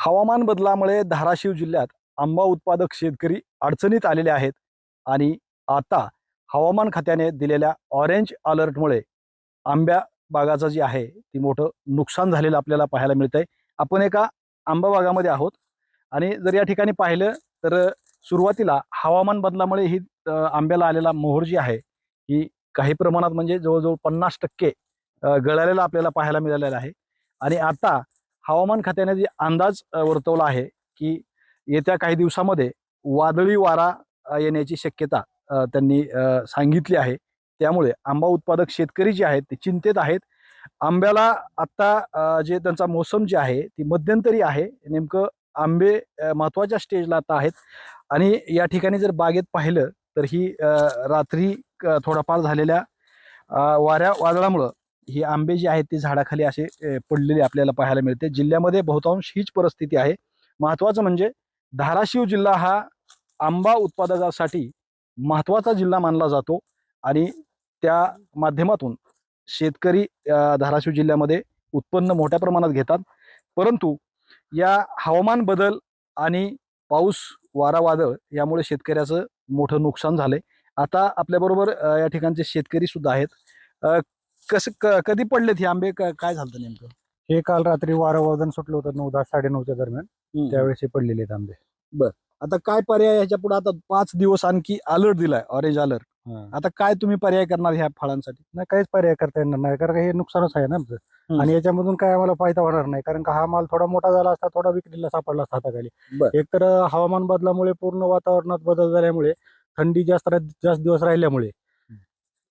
हवामान बदलामुळे धाराशिव जिल्ह्यात आंबा उत्पादक शेतकरी अडचणीत आलेले आहेत आणि आता हवामान खात्याने दिलेल्या ऑरेंज अलर्टमुळे आंब्या बागाचं जी आहे ती मोठं नुकसान झालेलं आपल्याला पाहायला मिळतंय। आपण एका आंबा बागामध्ये आहोत आणि जर या ठिकाणी पाहिलं तर सुरुवातीला हवामान बदलामुळे ही आंब्याला आलेला मोहर जी आहे ही काही प्रमाणात म्हणजे जवळजवळ 50% गळालेला आपल्याला पाहायला मिळालेला आहे। आणि आता हवामान खात्याने जे अंदाज वर्तवला आहे की येत्या काही दिवसामध्ये वादळी वारा येण्याची शक्यता त्यांनी सांगितली आहे। त्यामुळे आंबा उत्पादक शेतकरी जे आहेत ते चिंतेत आहेत। आंब्याला आता जे त्यांचा मोसम जे आहे ती मध्यंतरी आहे, नेमकं आंबे महत्त्वाच्या स्टेजला आता आहेत। आणि या ठिकाणी जर बागेत पाहिलं तर ही रात्री थोडाफार झालेल्या वाऱ्या वादळामुळं ही आंबे जे आहेत ते झाडाखाली असे पडलेले आपल्याला पाहायला मिळते। जिल्ह्यामध्ये बहुतांश हीच परिस्थिती आहे। महत्त्वाचं म्हणजे धाराशिव जिल्हा हा आंबा उत्पादकासाठी महत्त्वाचा जिल्हा मानला जातो आणि त्या माध्यमातून शेतकरी धाराशिव जिल्ह्यामध्ये उत्पन्न मोठ्या प्रमाणात घेतात। परंतु या हवामान बदल आणि पाऊस वारा वादळ यामुळे शेतकऱ्याचं मोठं नुकसान झालंय। आता आपल्याबरोबर या ठिकाणचे शेतकरी सुद्धा आहेत। कधी पडलेत हे आंबे, काय झालं नेमकं? हे काल रात्री वारं सुटलं होतं 9:10 9:30च्या दरम्यान, त्यावेळेस हे पडलेले आहेत आंबे। बर, आता काय पर्याय ह्याच्या पुढे? आता 5 दिवस आणखी अलर्ट दिलाय, ऑरेंज अलर्ट। आता काय तुम्ही पर्याय करणार ह्या फळांसाठी? नाही, काहीच पर्याय करता येणार नाही, कारण हे नुकसानच आहे ना आमचं। आणि याच्यामधून काय आम्हाला फायदा होणार नाही, कारण का हा माल थोडा मोठा झाला असता, थोडा विक्रीला सापडला असता हाताखाली। एक तर हवामान बदलामुळे पूर्ण वातावरणात बदल झाल्यामुळे, थंडी जास्त दिवस राहिल्यामुळे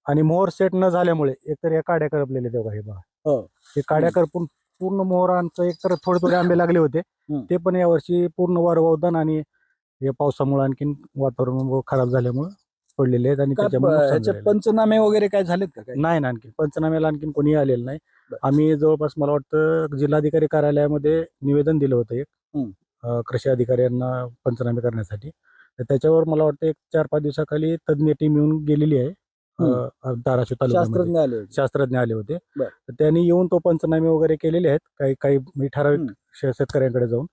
आणि मोहर सेट न झाल्यामुळे एकतर या काड्या करपलेल्या तेव्हा हे बघा, हे काड्या करपून पूर्ण मोहरांचं एकतर थोडे थोडे आंबे लागले होते, ते पण यावर्षी पूर्ण वारंवार आणि हे पावसामुळे आणखीन वातावरण खराब झाल्यामुळे पडलेले आहेत। आणि त्याच्यामुळे पंचनामे वगैरे काय झालेत का? नाही ना, आणखी पंचनाम्याला आणखीन कोणी आलेलं नाही। आम्ही जवळपास मला वाटतं जिल्हाधिकारी कार्यालयामध्ये निवेदन दिलं होतं एक कृषी अधिकाऱ्यांना पंचनामे करण्यासाठी। तर त्याच्यावर मला वाटतं एक 4-5 दिवसाखाली तज्ञ टीम येऊन गेलेली आहे धाराशिव तालुक्यामध्ये, शास्त्रज्ञ आले होते। तर त्यांनी येऊन तो पंचनामे वगैरे केलेले आहेत काही ठराविक शेतकऱ्यांकडे जाऊन।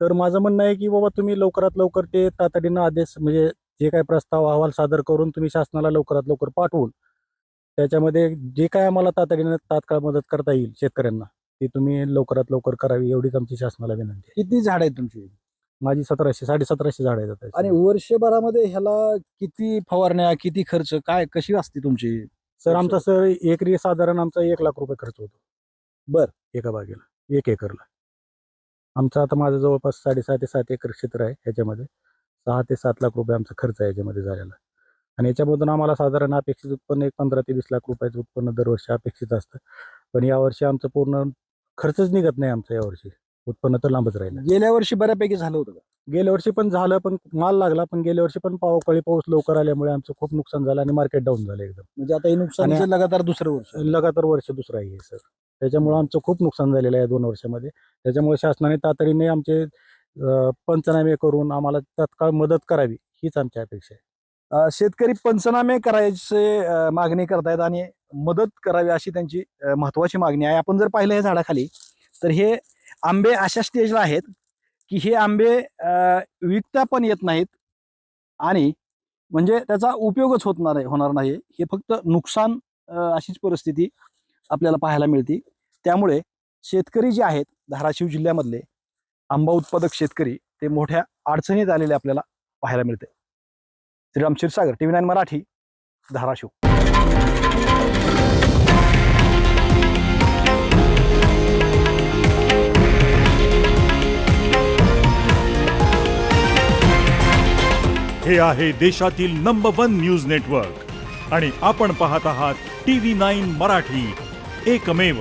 तर माझं म्हणणं आहे की बाबा तुम्ही लवकरात लवकर ते तातडीनं आदेश, म्हणजे जे काही प्रस्ताव अहवाल सादर करून तुम्ही शासनाला लवकरात लवकर पाठवून त्याच्यामध्ये जे काय आम्हाला तातडीनं तात्काळ मदत करता येईल शेतकऱ्यांना, ती तुम्ही लवकरात लवकर करावी, एवढीच आमची शासनाला विनंती आहे। किती झाड आहेत तुमची? माझी 1700-1750 झाड आहेत। आणि वर्षभरामध्ये ह्याला किती फवारण्या, किती खर्च, काय कशी असते तुमची? सर आमचा एकरी साधारण आमचा 1 लाख रुपये खर्च होतो। बर, एका बागेला 1 एकरला आमचा। आता माझं जवळपास 6.5 ते 7 एकर क्षेत्र आहे, ह्याच्यामध्ये 6 ते 7 लाख रुपये आमचा खर्च आहे याच्यामध्ये झालेला। आणि याच्यामधून आम्हाला साधारण अपेक्षित उत्पन्न एक 15 ते 20 लाख रुपयाचं उत्पन्न दरवर्षी अपेक्षित असतं। पण यावर्षी आमचं पूर्ण खर्चच निघत नाही आमचं, यावर्षी उत्पन्न तर लांबच राहिलं। गेल्या वर्षी बऱ्यापैकी झालं होतं का? गेल्या वर्षी पण झालं, पण माल लागला, पण गेल्या वर्षी पण पावसाळी पाऊस लवकर आल्यामुळे आमचं खूप नुकसान झालं आणि मार्केट डाऊन झालं एकदम। म्हणजे आता हे नुकसान लगातार दुसरं वर्ष दुसरं आहे सर। त्याच्यामुळे आमचं खूप नुकसान झालेलं आहे 2 वर्षामध्ये। त्याच्यामुळे शासनाने तातडीने आमचे पंचनामे करून आम्हाला तत्काळ मदत करावी, हीच आमची अपेक्षा आहे। शेतकरी पंचनामे करायचे मागणी करतायत आणि मदत करावी अशी त्यांची महत्वाची मागणी आहे। आपण जर पाहिलं हे झाडाखाली तर हे आंबे अशा स्टेजला आहेत की हे आंबे विकता पण येत नाहीत आणि म्हणजे त्याचा उपयोगच होणार नाही, हे फक्त नुकसान, अशीच परिस्थिती आपल्याला पाहायला मिळते। त्यामुळे शेतकरी जे आहेत धाराशिव जिल्ह्यामधले आंबा उत्पादक शेतकरी ते मोठ्या अडचणीत आलेले आपल्याला पाहायला मिळते। श्रीराम क्षीरसागर, TV9 मराठी, धाराशिव। हे आहे देशातील नंबर 1 न्यूज नेटवर्क आणि आपण पाहत आहात TV9 मराठी, एकमेव।